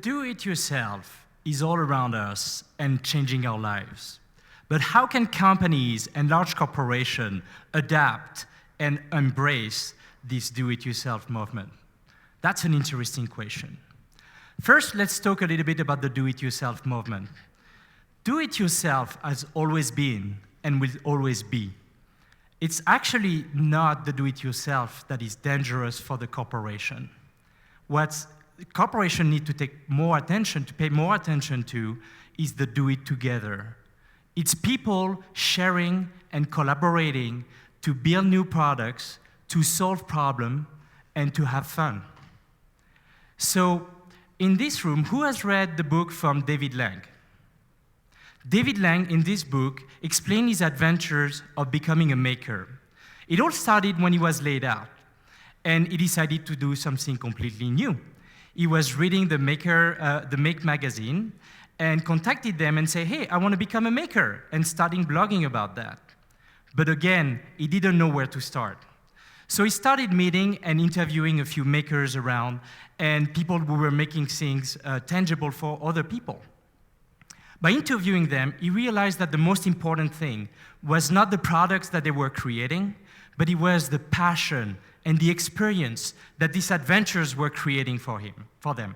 do-it-yourself is all around us and changing our lives. But how can companies and large corporations adapt and embrace this do-it-yourself movement? That's an interesting question. First, let's talk a little bit about the do-it-yourself movement. Do-it-yourself has always been and will always be. It's actually not the do-it-yourself that is dangerous for the corporation. What corporations need to take more attention, to pay more attention to, is the do-it-together. It's people sharing and collaborating to build new products, to solve problems, and to have fun. So, in this room, who has read the book from David Lang? David Lang, in this book, explained his adventures of becoming a maker. It all started when he was laid out, and he decided to do something completely new. He was reading the Make magazine, and contacted them and said, hey, I want to become a maker, and starting blogging about that. But again, he didn't know where to start. So he started meeting and interviewing a few makers around, and people who were making things tangible for other people. By interviewing them, he realized that the most important thing was not the products that they were creating, but it was the passion and the experience that these adventures were creating for them.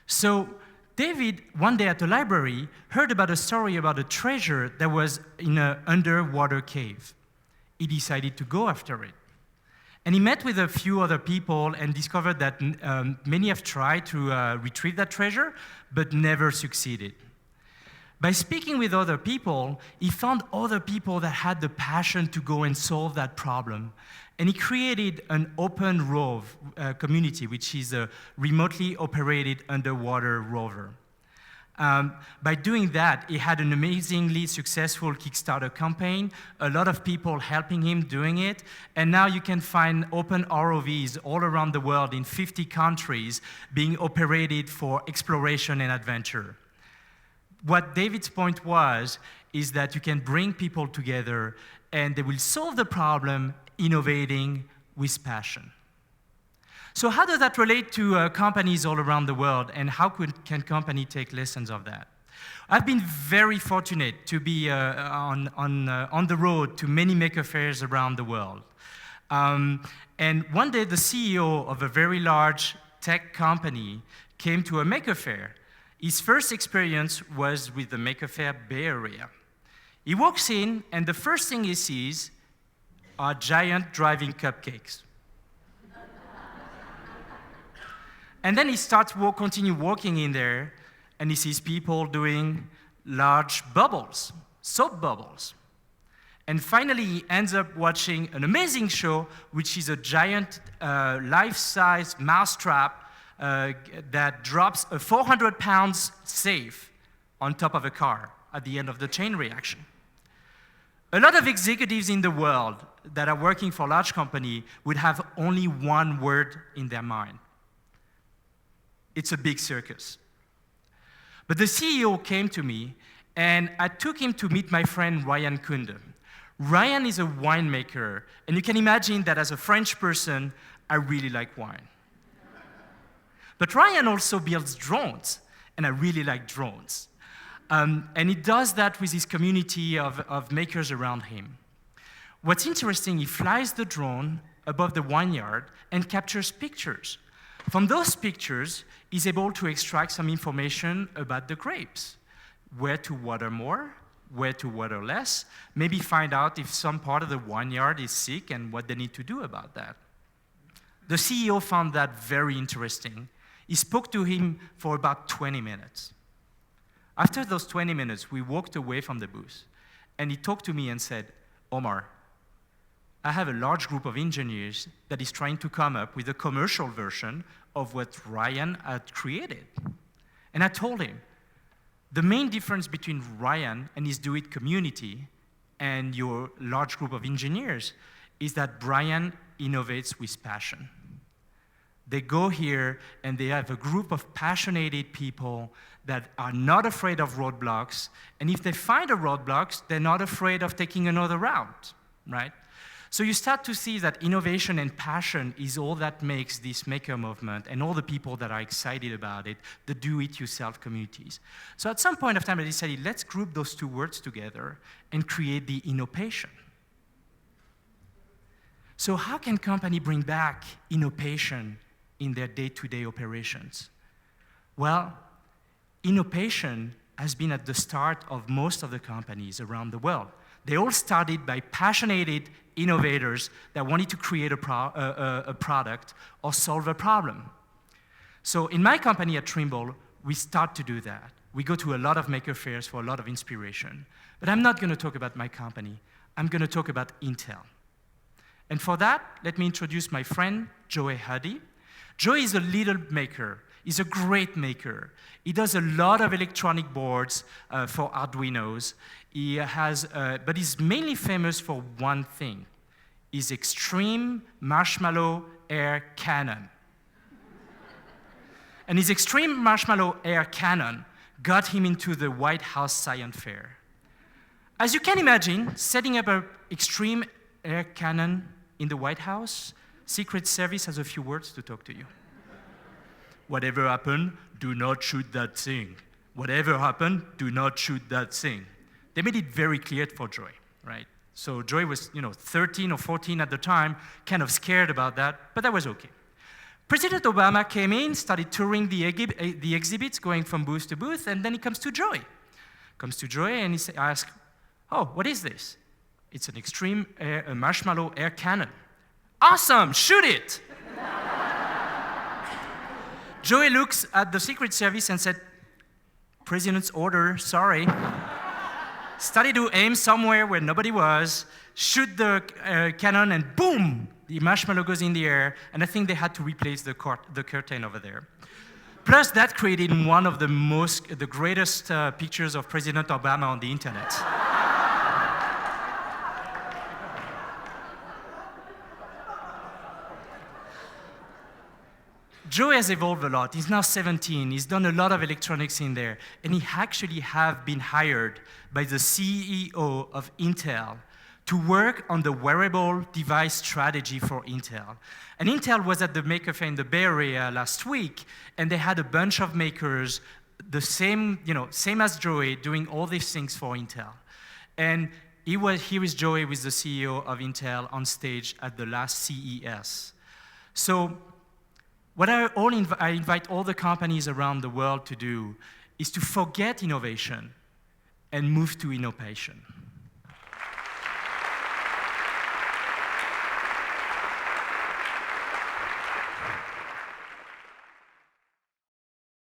So David, one day at the library, heard about a story about a treasure that was in an underwater cave. He decided to go after it. And he met with a few other people and discovered that many have tried to retrieve that treasure, but never succeeded. By speaking with other people, he found other people that had the passion to go and solve that problem. And he created an open rove community, which is a remotely operated underwater rover. By doing that, he had an amazingly successful Kickstarter campaign, a lot of people helping him doing it, and now you can find open ROVs all around the world in 50 countries being operated for exploration and adventure. What David's point is that you can bring people together and they will solve the problem innovating with passion. So how does that relate to companies all around the world, and how can companies take lessons of that? I've been very fortunate to be on the road to many maker fairs around the world. And one day, the CEO of a very large tech company came to a maker fair. His first experience was with the Maker Faire Bay Area. He walks in, and the first thing he sees are giant driving cupcakes. And then he continue walking in there, and he sees people doing large bubbles, soap bubbles. And finally, he ends up watching an amazing show, which is a giant life-size mousetrap that drops a 400-pound safe on top of a car at the end of the chain reaction. A lot of executives in the world that are working for large companies would have only one word in their mind. It's a big circus. But the CEO came to me, and I took him to meet my friend Ryan Kunde. Ryan is a winemaker, and you can imagine that as a French person, I really like wine. But Ryan also builds drones, and I really like drones. And he does that with his community of makers around him. What's interesting, he flies the drone above the vineyard and captures pictures. From those pictures, he's able to extract some information about the grapes, where to water more, where to water less, maybe find out if some part of the vineyard is sick and what they need to do about that. The CEO found that very interesting. He spoke to him for about 20 minutes. After those 20 minutes, we walked away from the booth, and he talked to me and said, Omar, I have a large group of engineers that is trying to come up with a commercial version of what Ryan had created. And I told him, the main difference between Ryan and his do-it community and your large group of engineers is that Brian innovates with passion. They go here and they have a group of passionate people that are not afraid of roadblocks, and if they find a roadblock, they're not afraid of taking another route, right? So you start to see that innovation and passion is all that makes this maker movement and all the people that are excited about it, the do-it-yourself communities. So at some point of time, I decided, let's group those two words together and create the innovation. So how can company bring back innovation in their day-to-day operations? Well, innovation has been at the start of most of the companies around the world. They all started by passionate innovators that wanted to create a product or solve a problem. So in my company at Trimble, we start to do that. We go to a lot of maker fairs for a lot of inspiration. But I'm not going to talk about my company. I'm going to talk about Intel. And for that, let me introduce my friend, Joey Huddy. Joey is a little maker. He's a great maker. He does a lot of electronic boards for Arduinos. He has, but he's mainly famous for one thing: his extreme marshmallow air cannon. And his extreme marshmallow air cannon got him into the White House Science Fair. As you can imagine, setting up an extreme air cannon in the White House, Secret Service has a few words to talk to you. Whatever happened, do not shoot that thing. Whatever happened, do not shoot that thing. They made it very clear for Joy, right? So Joy was, 13 or 14 at the time, kind of scared about that, but that was okay. President Obama came in, started touring the exhibits, going from booth to booth, and then he comes to Joy. Comes to Joy and he asks, "Oh, what is this?" "It's an extreme marshmallow air cannon." "Awesome, shoot it!" Joey looks at the Secret Service and said, "President's order, sorry." Started to aim somewhere where nobody was, shoot the cannon, and boom, the marshmallow goes in the air, and I think they had to replace the curtain over there. Plus, that created one of the greatest pictures of President Obama on the internet. Joey has evolved a lot. He's now 17. He's done a lot of electronics in there. And he actually have been hired by the CEO of Intel to work on the wearable device strategy for Intel. And Intel was at the Maker Fair in the Bay Area last week, and they had a bunch of makers, the same as Joey, doing all these things for Intel. And here is Joey with the CEO of Intel on stage at the last CES. So what I invite all the companies around the world to do is to forget innovation and move to innovation.